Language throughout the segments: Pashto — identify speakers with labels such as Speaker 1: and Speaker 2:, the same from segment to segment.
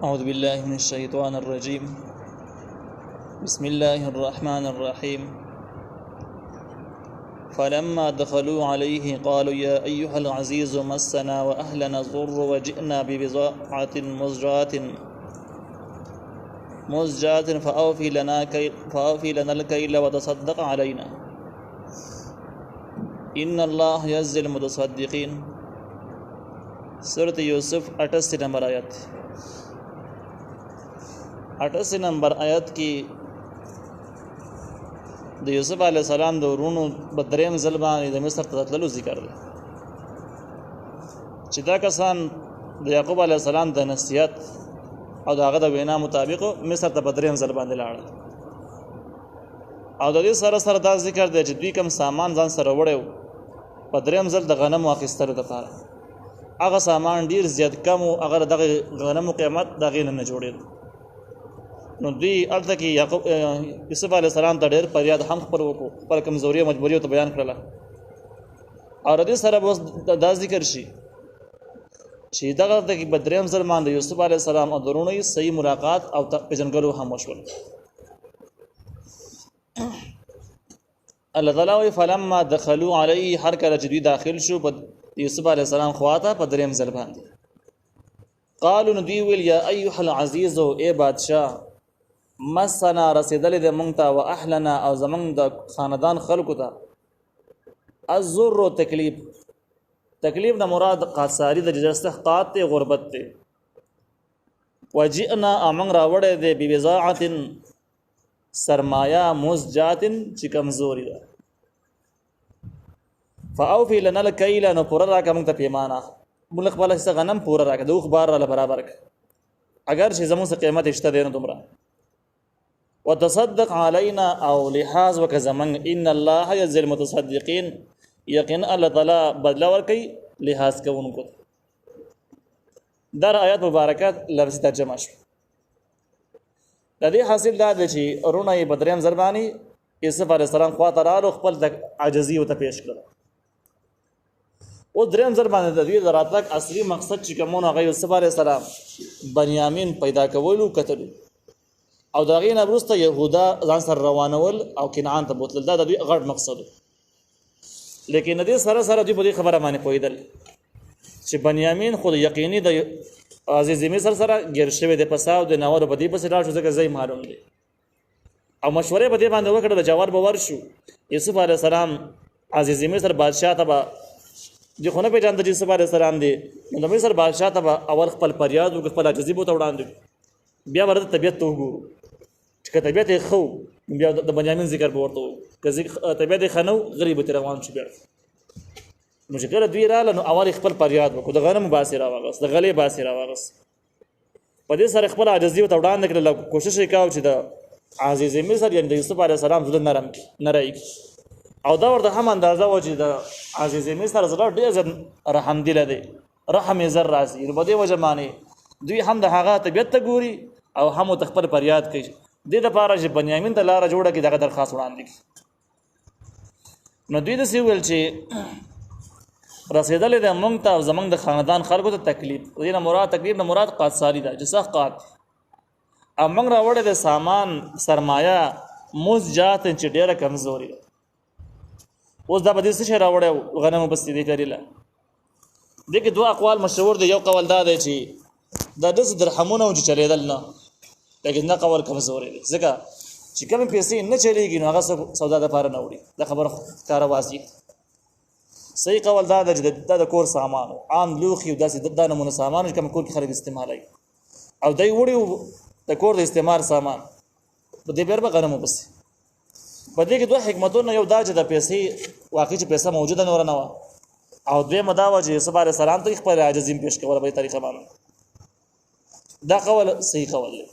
Speaker 1: أعوذ بالله من الشيطان الرجيم. بسم الله الرحمن الرحيم. فلما دخلوا عليه قالوا يا أيها العزيز مسنا وأهلنا الضر وجئنا ببضاعة مزجاة فأوفي لنا الكيل وتصدق علينا إن الله يجزي المتصدقين. سورة یوسف 88 نمبر آیت. 88 نمبر آیت کی د یوسف علیه السلام د ورونو بدریم ځل باندې د مصر ته تللو ذکر دی چې دا کسان د یعقوب علیه السلام د نصیحت او د هغه د وینا مطابق مصر ته بدریم ځل باندې لاړل او د دې سره سره دا ذکر دی چې دوی کوم سامان ځان سره وړو بدریم ځل د غنمو اخیستلو لپاره هغه سامان ډیر زیات کم او هغه دغه غنمو قیمت دغه نه جوړېد. نو دوی الته کې یوسف علیه السلام ته ډېر فریاد هم خپل وکړو، خپل کمزوري او مجبوري ته بیان کړله. او د دې سره به دا ذکر شي چې دغه د بدریم ځل باندې یوسف علیه السلام او درونو یې صحیح ملاقات او پیژنګلو هم وشول. الله تعالی وی فلما دخلوا علیه، هر کله چې دوی داخل شو په یوسف علیه السلام خواته په دریم ځل باندې، قالوا ندوی ویل یا ایها العزیز، ای بادشاه، مسنا رسیدل د مونږ ته و اهلنا او زمونږ د خاندان خلکو ته الضر تکلیف نه مراد قاصاری د جستحقات ته غربت ته وجئنا امن راوړې د ببضاعت سرمایا مزجات چې کمزوري ده فاوفي لنا الكيل، نو پورا راکه مونږ ته پیمانه ملک بالا څه غنم پورا راکه دوخ بار را برابر ک اگر چې زموږ څه قیمت اشته دینه دومره وتصدق علينا او لحاظ وک زمن ان الله يجزي المتصدقين، یقین الله تعالی بدلا ور کوي لحاظ کوونکو. در آیات مبارکات لفظ ترجمه شو. د دې حاصل دا دی چې ورونه یې بدریم زربانی یوسف علیه السلام خواته راغلو، خپل د عاجزي ورته پیش کړل. او دریم ځل باندې د دوی د راتګ اصلي مقصد چې کومونه هغه یوسف علیه السلام بنیامین پیدا کولو کتلو او د هغې نه وروسته یهودا ځان سره روانول او کنعان ته بوتلل، دا د دوی غټ مقصد و. لیکن د دې سره سره دوی په دې خبره باندې پوهېدل چې بنیامین خو یقیني د عزیز مصر سره ګیر شوی دی، پسه او د ناوړو په دې پسې لاړ شو ځکه ځای معلوم دی او مشورې په دې باندې وکړه. د جوار به ورشو یوسف علیه السلام عزیز مصر بادشاه ته به دی خو نه پېژانده چې یوسف علیه السلام دی، نو د مصر بادشاه ته به اول خپل فریاد وکړي، خپل عاجزي به ورته وړاندې کړي، بیا به د طبیعت ته وګورو چې که طبیعت یې ښه و بیا د بنیامین ذکر به ورته وکړو، که طبیعت یې ښه نه و غریب به ترې روان شو بیا. نو چې کله دوی راغله نو اول یې خپل فریاد وکړو، د غنمو باس یې راواغست، د غلې باس یې راواغست، په دې سره خپل عاجزي ورته وړاندې کړله. کوشش یې کاوه چې د عزیز مصر یعنې د یوسف علیه السلام زړه نری کړي او دا ورته هم اندازه وه چې د عزیز مصر زړه ډېر زیات رحمدله دی، رحم یې زر راځي. نو په دې وجه باندې دوی هم د هغه طبیعت ته ګوري او هم ورته خپل فریاد کوي دې دپاره چې بنیامین ته لاره جوړه کړي، دغه درخواست وړاندې کړي. نو دوی داسې وویل چې رسېدلې ده موږ ته او زموږ د خاندان خلکو ته تکلیف، دې نه مراد تکلیف نه مراد قاصاري ده، جسحقات، او موږ راوړی د سامان سرمایه مزجات چې ډېره کمزوري ده. اوس دا به دې څه شی راوړی غنمو پسې دې کریله. دې کې دوه اقوال مشهور دی. یو قول دا دی چې دا داسې درهمونه و چې چلېدل نه، لیکن دا قول کمزوری دی ځکه چې کومې پیسې نه چلېږي نو هغه سودا دپاره نه وړي، دا خبره ښکاره واضح. صحیح قول دا ده چې دا د کور سامان و، عام لوښي او داسې دا نمونه سامان چې کوم کور کې خلک استعمالوي او دی وړي د کور د استعمال سامان په دې بیر به غنمو پسې. په دې کې دوه حکمتونه، یو دا چې د پیسې واقعي چې پیسه موجوده نوره نه وه، او دویمه دا وه چې یوسف علیه السلام ته خپل عاجزي پیش کوله په دې طریقه باندې. دا قول صحیح قول دی.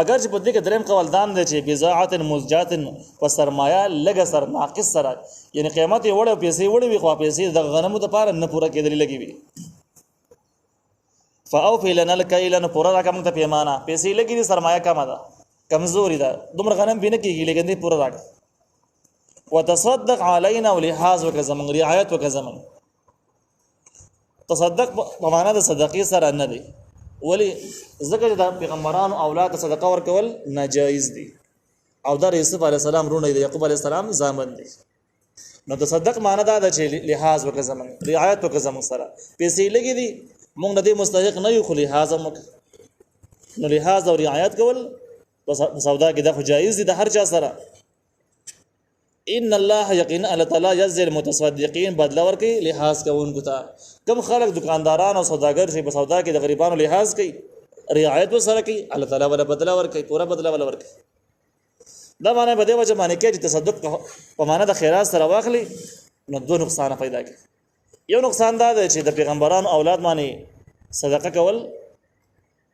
Speaker 1: اگر چې په دې کې دریم قول دام دی چې بضاعت مزجات په سرمایه لږه سر ناقص سره، یعنی قیمت یې وړی او پیسې وړی وي خو پیسې د غنمو دپاره نه پوره کېدلې لګې وي. فاوفي لنا الكيل، نو پوره راکړه موږ ته پیمانه، پیسې لګې دي سرمایه کمه ده کمزوري ده، دومره غنم به نه کېږي لیکن دې پوره راکړه. وتصدق علينا ولحاظ وکړه زموږ، رعایت وکړه زموږ. تصدق په معنا د صدقې سره نه دی، ولی ځکه چې د پیغمبرانو اولاد ته صدقه ورکول ناجایز دي او دا یوسف علی السلام رونه دی یعقوب علی السلام زامن دي نو تصدق معنی دا د چې لحاظ وکړه زمون رعایت وکړه زمون سره پیسې لګي دي موږ د دې مستحق نه یو خو لحاظ موږ نو لحاظ او رعایت کول بس سودا کې دا خو جایز دي د هر چا سره ان الله یقینا الله تعالی یجزي المتصدقین بدلا ورکي لحاظ کوونکو ته کم خلک دکانداران او سوداګر چې په سودا کې د غریبانو لحاظ کوي رعایت وسره کوي الله تعالی ولا بدلا ورکي پورا بدلا ولا ورکي دا معنی به د وجه معنی کې چې تصدق په معنی د خیرات سره واخلي نو دوه نقصان پیدا کوي یو نقصان دا دی چې د پیغمبرانو اولاد معنی صدقه کول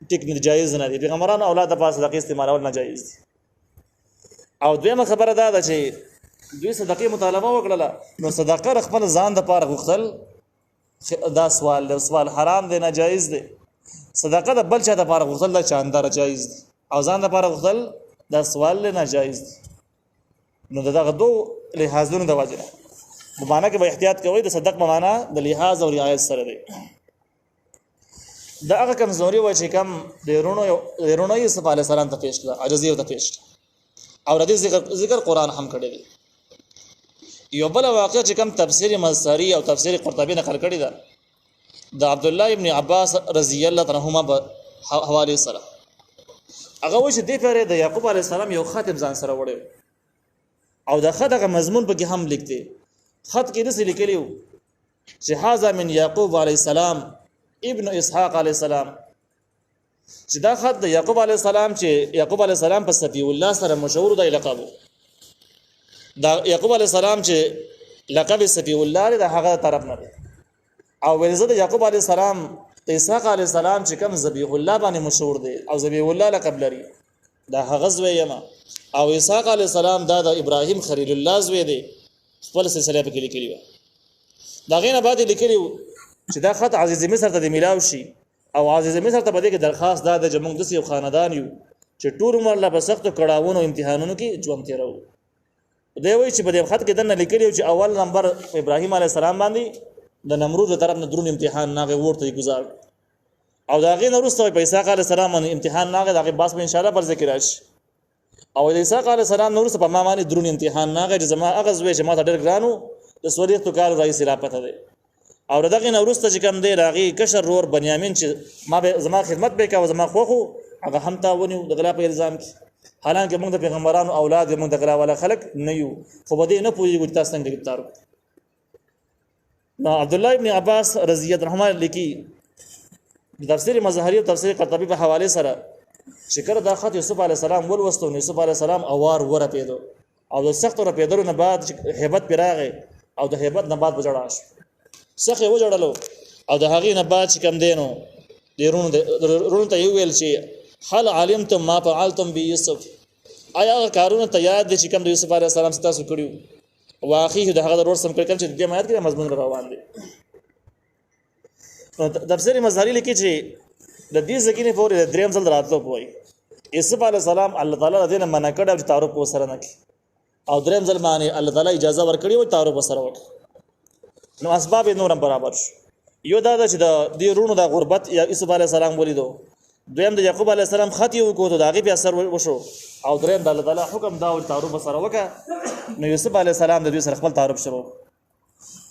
Speaker 1: ټیک نه جایز نه دي پیغمبرانو اولاد د پاسه صدقه استعمالول ناجایز دي او دویمه خبره دا ده چې دوی صدقه مطالبه وکړه نو صدقه خپل ځان د پاره غوښتل دا سوال حرام دی ناجایز دی صدقه د بل چا د پاره غوښتل دا چاندار جایز دی او ځان د پاره غوښتل دا سوال له ناجایز دي نو دغه دوه لحاظونو د وجه په معنا کې به احتیاط کوئ د صدق په معنا د لحاظ او رعایت سره دی دا هغه کمزوري و چې کم د رونو یوسف علی السلام ته پیښ کړه عجزي او ته پیښ او ردی ذکر قرآن هم کړی دی یو بل واقع چې کم تفسیر مظهری او تفسیر قرطبی نقل کړی دا د عبد الله ابن عباس رضی الله عنهما په حواله سره هغه و چې دې پاره د یعقوب علی السلام یو خاتم ځان سره وړو او د خدغه مضمون په کې هم لیکته خط کې دې لیکلیو چې هاذا من یعقوب علی السلام ابن اسحاق علی السلام چې دا خط د یعقوب علی السلام چې یعقوب علی السلام په صفی الله سره مشهور دی لقب دا یعقوب علی السلام چې لقب صفی الله د هغه طرف نه او ولزه د یعقوب علی السلام اسحاق علی السلام چې کوم ذبیح الله باندې مشهور دی او ذبیح الله لقب لري دا هغه زوی یما او اسحاق علی السلام دا د ابراهیم خلیل الله زوی دی خپل سلسله په کې لیکلی و دا غینه بعد لیکلی چې دا خط عزیز مصر ته د میلاو شي او عزیز مصر ته بده کې درخواست دا د جمهور د یو خاندان یو چې ټول عمر لا په سخت کړهونو امتحانونو کې ژوند تیرو دی وای چې په دې خط کې دنه لیکلی چې اول نمبر ابراهیم علی السلام باندې د نمرود طرف نه درون امتحان ناغه ورته گزار او دا غي نورسته په اسحاق علی السلام امتحان ناغه دغه باس به ان شاء الله پر ذکر راشي او د اسحاق علی السلام نورسته په ما باندې درون امتحان ناغه چې زما اغاز وې چې ما ته ډېر ګرانو د سوریت کال رئیس لا پته دی او دغه نورسته چې کوم دی راغي کشر رور بنیامین چې ما به زما خدمت به کا زما خوخو هغه هم تا ونیو د غلا په الزام کې حالانکه موږ د پیغمبرانو اولاد موږ د غلا ولا خلق نه یو خو بده نه پوهیږي تاسو څنګه گرفتار نو عبد الله ابن عباس رضی الله عنهما لیکي تفسیر مظهری او تفسیر قرطبی په حواله سره شکر دا خط یوسف علی السلام ولوستو یوسف علی السلام اوار ور پیدو او د سخت ور پیدلو نه بعد hebat پیراغه او د hebat نه بعد بجړاش سخه و جوړلو او د هغې نه بعد چې کم دینو رونو ته یو ویل چې هل علمتم ما فعلتم بيوسف آیا کارونه ته یاد دي چې کم د یوسف علی السلام ستاسو کړیو واخیه د هغه ورور سم کړل چې د مایات کې مضمون روان دي نو تفسیر مظهری لیکي چې د دې ځکه نه پورې دریم ځل راتلو پوي یوسف علی السلام الله تعالی دې نه منع کړ چې تعارف وسره نه کی او دریم ځل باندې الله تعالی اجازه ورکړي او تعارف وسره وکړي نو اسباب نورم برابر شو یو دا چې د دې رونو د غربت یا یوسف علی السلام ولیدو دویم د یعقوب علی السلام خط یو کو ته داغه په اثر وشو او دریم د الله تعالی حکم دا او تعارف سره وکړه نو یوسف علی السلام د دوی سره خپل تعارف شروع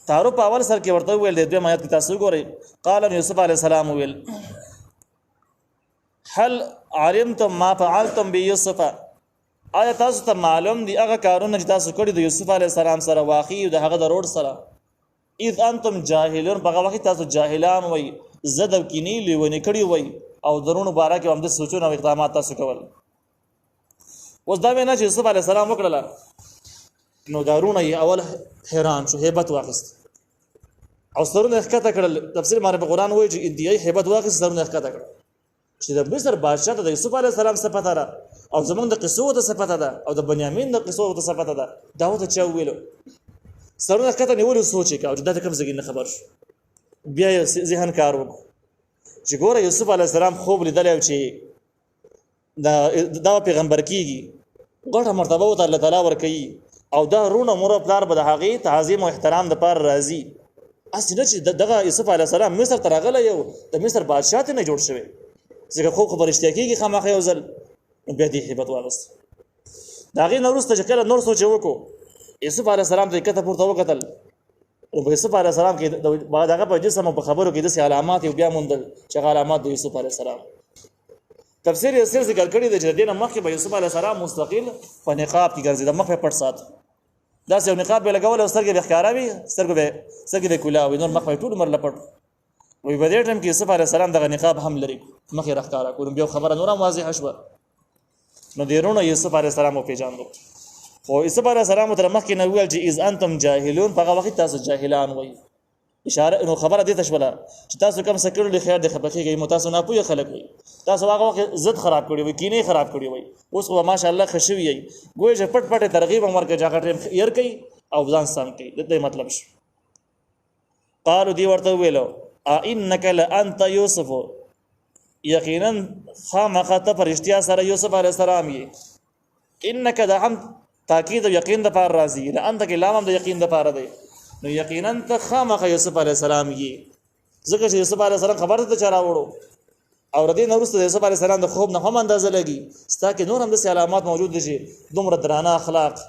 Speaker 1: تعارف په اول سر کې ورته ویل د دوی آیات کې تاسو ګورئ قال یوسف علی السلام ویل هل علمتم ما فعلتم بيوسف آیا تاسو ته معلوم دي هغه کارونه چې تاسو کړی د یوسف علی السلام سره واقعي د هغه د روډ سره اذ انتم جاهلون په وخت تاسو جاهلان وای زده کینی لیونی کړی وای او درونو بارا کې هم د سوچونو او اقدامات تاسو کول اوس دا مینه چې یوسف علی السلام وکړه نو دارونه اول حیران شو hebat واخست او سرونه ښکته کړل تفسیر ماره په قران وایي چې انتهایی hebat واخست سرونه ښکته کړل چې د مصر بادشاہ ته د یوسف علی السلام صفته ده او زمونږ د قصو ته صفته ده او د بنیامین د قصو ته صفته ده دا وته چا ویلو سرونه ښکته نیول سوچ کا او دا کوم ځای نه خبر شو بیا ذهن کار وکړ چې ګوره یوسف علی السلام خوب لیدل او چې دا پیغمبر کیږي ګټه مرتبه وته الله تعالی ور کوي او دا رونه مور پلار به د هغه تعظیم او احترام د پر راضي اسنه چې دغه یوسف علی السلام مصر ترغله یو د مصر بادشاہ ته نه جوړ شوی ځکه خوب خبر اشتیا کېږي خامخا یو ځل بیا دې هیبت واغست د هغې نه وروسته چې کله نور سوچ یې وکړو یوسف علیه السلام ته یې کته پورته وکتل نو په یوسف علیه السلام کې د هغه په جسم او په خبرو کې داسې علامات یو بیا موندل چې هغه علامات د یوسف علیه السلام تفسیر یسیر ذکر کړی دی چې د دې نه مخکې به یوسف علیه السلام مستقل په نقاب کې ګرځېده مخ یې پټ سات داسې یو نقاب به یې لګول او سترګې به ښکاره وي سترګې به کولا وي نور مخ به یې ټول عمر لپټ وي په دې ټایم کې یوسف علیه السلام دغه نقاب هم لري مخ یې راښکاره کړو نو بیا خبره نور هم واضحه شوه نو دې وروڼه یوسف علیه السلام وپېژاندو خو یوسف علیه السلام تر مخکې نه وویل چې اذ انتم جاهلون په هغه وخت تاسو جاهلان وئ اشاره نو خبره دې ته شوله چې تاسو کوم څه کړي خیر دې خپه کېږئ مو تاسو ناپوهه خلک وئ تاسو هغه وخت ضد خراب کړي وئ کینې خراب کړي وئ اوس خو ماشاءالله ښه شوي یئ ګویا چې پټ پټ ترغیب هم ورکړي چې هغه ټایم هیر کوي او ځان سم کوي د دې مطلب شو قالو دې ورته وویلو انک لانت یوسف یقینا خامخا ته په رښتیا سره یوسف علیه السلام یې انک دا هم تاکید او یقین د پاره راځي لانت کې لام هم د یقین د پاره دی نو یقینا ته خامخا یوسف علیه السلام یې ځکه چې یوسف علیه السلام خبر ته چا راوړو او ردی نه وروسته د یوسف علیه السلام د خوب نه هم اندازه لګي ستا کې نور هم داسې علامات موجود دي چې دومره درانه اخلاق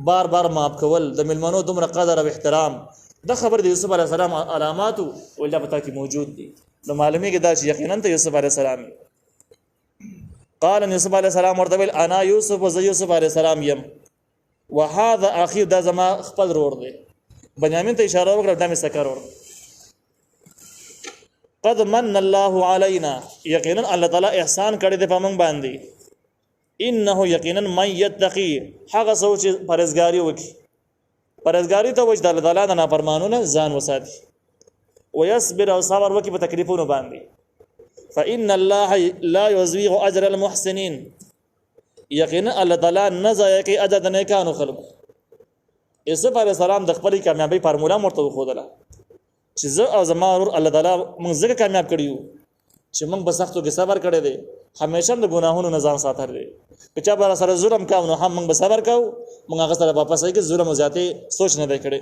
Speaker 1: بار بار معاف کول د مېلمنو دومره قدر او احترام دا خبر د یوسف علیه السلام علاماتو ولدا پتا کې موجود دي نو معلومیږي دا چې یقینا ته یوسف علیه السلام قال یوسف علیه السلام ورته ویل انا یوسف و یوسف علیه السلام یم وهذا اخي دا زما خپل رور دی بنیامین ته اشاره وکړه دا مې سکر ور قد من الله علينا یقینا الله تعالی احسان کړی دی په موږ باندې انه یقینا من یتقی هغه سوچ پرهیزګاری وکي پرهیزګاری ته وجه د الله تعالی نه نافرمانونه ځان وساتي ويصبر او صبر وکي په تکلیفونو باندې فان الله لا يزيغ اجر المحسنين یقینا الله تعالی نه ضایع کوي اجر د نیکانو خلکو یوسف علیه السلام د خپلې کامیابی فارموله ورته وښودله چې زه او زما ورور الله تعالی موږ ځکه کامیاب کړي یو چې موږ په سختو کې صبر کړی دی همیشه د ګناهونو نه ځان ساتلی دی که چا به سره ظلم کوو نو هم موږ به صبر کوو موږ هغه سره واپس وایي چې ظلم او زیاتې سوچ نه دی کړی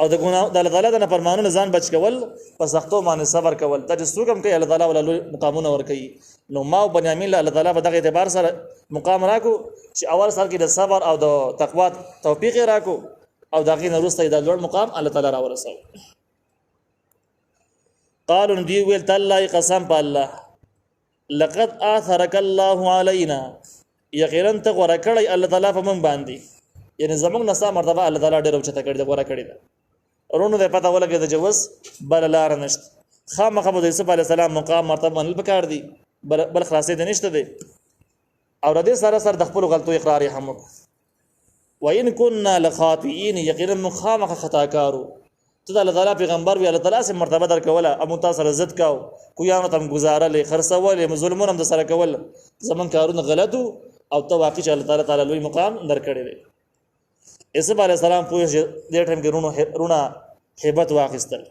Speaker 1: او د ګناه د الله تعالی د نافرمانونو ځان بچ کول په سختو باندې صبر کول دا چې څوک هم کوي الله تعالی ولا مقامونه ورکوي نو ما او بنیامین له الله تعالی په دغه اعتبار سره مقام راکو چې اول سر کې د صبر او د تقوا توفیق راکو او دغه نه وروسته د لوړ مقام الله تعالی راورسو قالوا دی ویل تعالی قسم په الله لقد آثرك الله علينا یقینا ته غوړه کړی الله تعالی په موږ باندې یعنی زموږ نسا مرتبه الله تعالی ډېر اوچته کړی دا غوړه کړی دا ورونو د پته ولګي د جوز بل لار نشته خامخا د یوسف علی السلام مقام مرتبه منل پکار دی بل خلاصې د نشته دی او ردی سره سره د خپل غلطو اقرار هم وان كنا لخاطئين یقینا مخامخ خطا کارو ته د الله تعالی پیغمبر وی الله تعالی سره مرتبه درکوله ابو تاسو عزت کاو کو یانو تم گزارلې خرڅولې ظلمونه هم د سره کول زمون کارونه غلطو او ته واقع چې الله تعالی لوی مقام درکړي دی یوسف علی السلام په دې ټیم کې رونه hebat واخیستل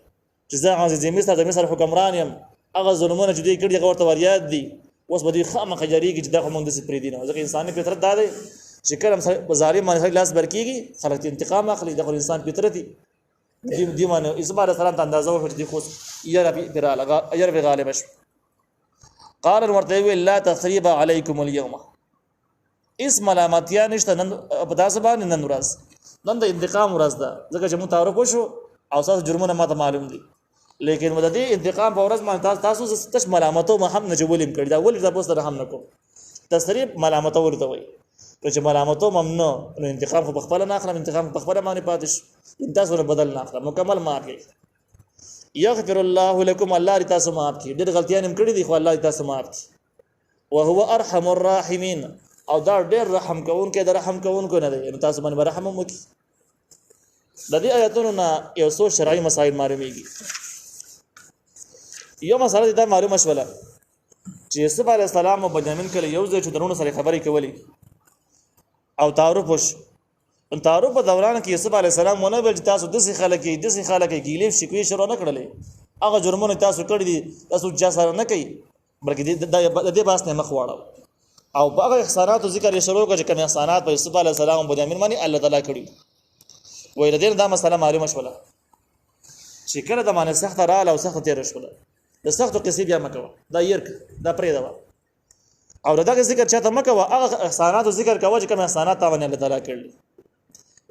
Speaker 1: چې زه عزیز مصر د مصر حکمران يم هغه ظلمونه چې دوی کړي هغه ورته وریاد دي اوس به دوی خامخا جریږي چې دغه موږ د سپری دي نه ځکه انساني فطرت دا دی چې کله په ظالم باندې لاس برکیږي خلک انتقام اخلي دغه انسان فطرت دی باندې یوسف علی السلام ته اندازه وکړه چې خو یې به غالب شو قال ورته وی لا تثریب علیکم اليوم اسم علامتیا نشته نن په تاسو باندې نن ورځ نن د انتقام ورځ ده ځکه چې مو تعارف وشو او تاسو جرمونه ماته معلوم دي لیکن مدد انتقام په ورځ باندې تاسو تاسو ملامتو ما هم نه جوړیم کړی دا ولې تاسو سره هم نکوم تسریب ملامتو ورته وي چې ملامتو ممنوع نو انتقام په خپل نه اخلم انتقام په خپل باندې پاتش تاسو نه بدل نه اخلم مکمل معاف کړئ یغفر الله لكم الله تاسو معاف کړي ډېر غلطیاں هم کړې دي خو الله تاسو معاف کړي وهو ارحم الراحمین او دا ډېر رحم کوونکی د رحم کوونکو نه دی تاسو باندې رحم وکړي د دې آیاتونو نه یو څو شرعي مسائل معلومیږي یو مسله دا معلومه شوله چې یوسف علی السلام او بنیامین کله یو ځای چې درونو سره خبرې کولې او تعارف وش ان تعارف په دوران کې یوسف علی السلام ونه ویل چې تاسو دسي خلک ګیلې شکوې شروع نه کړلې هغه جرمونه تاسو کړی دي تاسو جاسر نه کوي بلکې د دې باس نه مخ واړو او هغه احسانات ذکر یې شروع کړ چې کوم احسانات په یوسف علی السلام او بنیامین باندې الله تعالی کړی وایي دې دا مسله معلومه شوله چې کله د باندې سخت رااله او سخت تیر شوله د سختو قصې بیا مکوه دا يرک دا پرې دا او دغه ذکر چاته مکوه هغه احسانات ذکر کوه چې کوم احسانات تا باندې الله تعالی کړل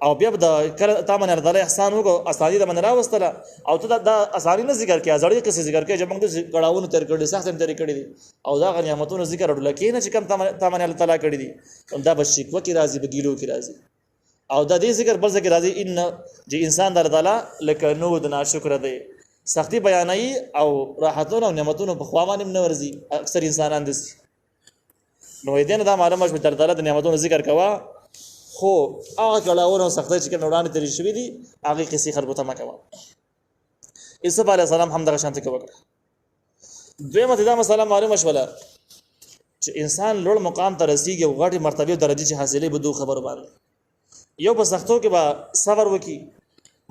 Speaker 1: او بیا د کله تا باندې الله تعالی احسان وکړو اساني د من راوستله او ته دا اساني نه ذکر کړه زړې قصې ذکر کړه چې موږ د کړهونو تر کړي سخت تر کړي دي او دا نعمتونو ذکر ورل کې نه چې کوم تا باندې الله تعالی کړی دي دا بس شکوه کې راځي بګیلو کې راځي او دا دې ذکر بل ذکر راځي ان چې انسان د الله تعالی لکه نو د ناشکر دی سختی بیانای او راحتونو او نعمتونو په خوا باندې نه ورځي اکثر انسانان دي نو دې نه دا معلومه شوه تر تعالی د نعمتونو ذکر کوا خو هغه کلاونه سختۍ چې کوم وړاندې ترې شوې دي هغه قصې خلکو ته مکوه یوسف علیه السلام هم دغه شانتي وکړه دویمه دا مسله معلومه شوله چې انسان لوړ مقام ته رسیږي او غټي مرتبه او درجه چې حاصلې به دوه خبر باندې یو په سختو کې به صبر وکي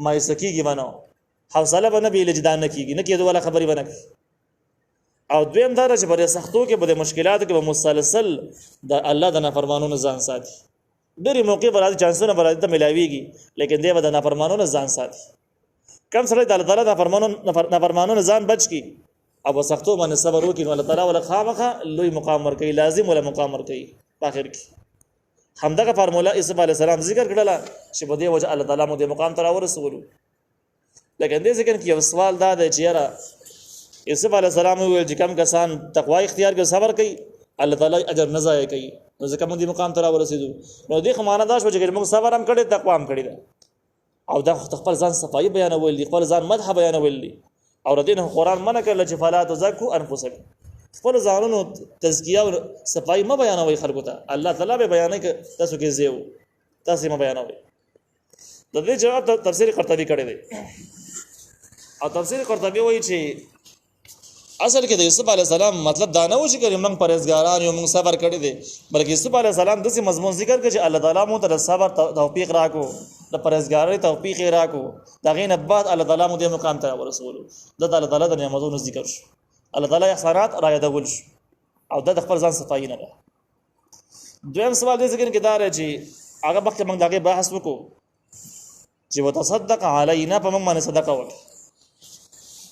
Speaker 1: مایوسه کېږي منو حوصله به نه بي لجدان نه کېږي نه کېدو ولا خبرې به نه کوي او دویم دا چې په سختو کې به مشکلاتو کې به مسلسل د الله د نافرمانونو ځان ساتي ډېری موقع پر راځي چانسونه پر راځي ته ملاويږي لیکن دی به د نافرمانونو ځان ساتي کم سره د الله تعالی نافرمانونو ځان بچ کی او سختو باندې صبر وکړي نو الله تعالی ولا خامخه لوی مقام ورکړي لازم ولا مقام ورکړي په اخر کې همدغه فارموله عیسی علیه السلام ذکر کړل چې په دې وجه الله تعالی مو د مقام تر ورسولو لیکن دې ځکه کې یو سوال دا دی چې یاره عیسی علیه السلام ویل چې کم کسان تقوا اختیار کوي صبر کوي الله تعالی اجر نه ضایع کوي نو ځکه موږ دې مقام تر ورسېدو نو دې خمانه دا شو چې موږ صبر هم کړی تقوا هم کړی او دا خپل ځان صفائی بیانول دي خپل ځان مدح بیانول دي او ردین قرآن منع کړل چې فلا تزکوا انفسکم خپل ځانونو تزکیه او صفائی ما بیانوي خلکو ته الله تعالی به بیانې ک تاسو کې زیو تاسو ما بیانوي د دې جواب تفسیر قرطبي کړی دی او تفسیر قرطبي وایي چې اصل کې د یوسف علی السلام مطلب دا نه و چې موږ پرهیزګاران یو موږ صبر کړی دي بلکې یوسف علی السلام دغه مضمون ذکر کړي چې الله تعالی مو ته صبر توفیق راکو د پرهیزګاری توفیق راکو دا غینه بعد الله تعالی مو دې مقام ته ورسولو د الله تعالی د نعمتونو ذکر شو الله تعالی احسانات را یادول شو او د خپل ځان صفائی نه ده دویم سوال دې ذکر کې دا راځي هغه وخت موږ دغه بحث وکړو چې وتصدق علینا په موږ باندې صدقه وکړه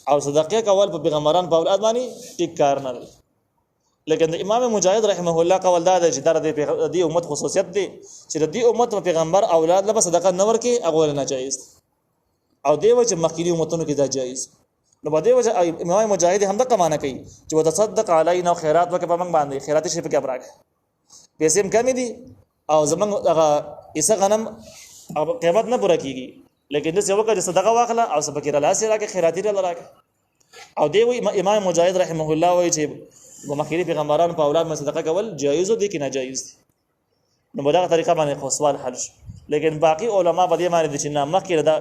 Speaker 1: او صدقه کول په پیغمبران په اولاد باندې ټیک کار نه دی لیکن امام مجاهد رحمه الله قول دا چې د دې امت خصوصیت دی چې د دې امت په پیغمبر اولاد له صدقه نه ورکي هغه نه جایز او دی و چې مخکینی امتونو کې دا جایز نو بده وجه امام مجاهد هم د قمانه کوي چې وتصدق علینا خیرات وکړه په موږ باندې خیرات شي په کې ابراک پیسې هم کمی دي او زمونږ هغه ایسه غنم قیمت نه پوره کیږي لیکن د څه وکړه صدقه واخله او سبکه را لاسه راکې خیراتی را راکې او دی وی امام مجاهد رحمه الله وی چې مخکې پیغمبرانو په اولاد باندې صدقه کول جایز دي کې ناجایز دي نو په دغه طریقه باندې خو سوال حل شو لیکن باقی علما په دې باندې چې نه مخکې دا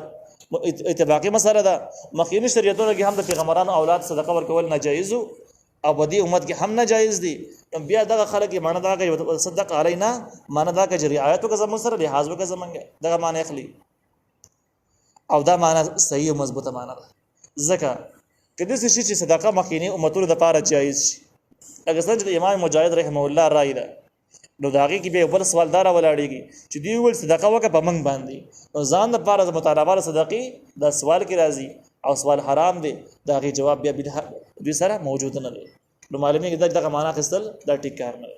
Speaker 1: اتفاقی مسله ده مخکې شریعتونو کې هم د پیغمبرانو اولاد صدقه ورکول ناجایز او په دې امت کې هم ناجایز دي بیا دغه خلک یې معنی دا کوي صدق علینا معنی دا کوي رعایت وکړه زموږ سره لحاظ وکړه زمونږ دغه معنی اخلي او دا معنی صحیح او مضبوطه معنی ده ځکه کله چې صدقه مخکینی امتونو د پاره جایز شي اگر څنګه د امام مجاهد رحمه الله رائے ده نو داږي کې به بل سوال دار ولاړیږي چې دی ول صدقه وکړه په منګ باندې او ځان د پاره د مطالبه صدقې دا سوال کې راځي او سوال حرام دی داږي جواب بیا به دوی سره موجود نه دی نو معلومه کې دغه معنا خپل دا ټیک کار نه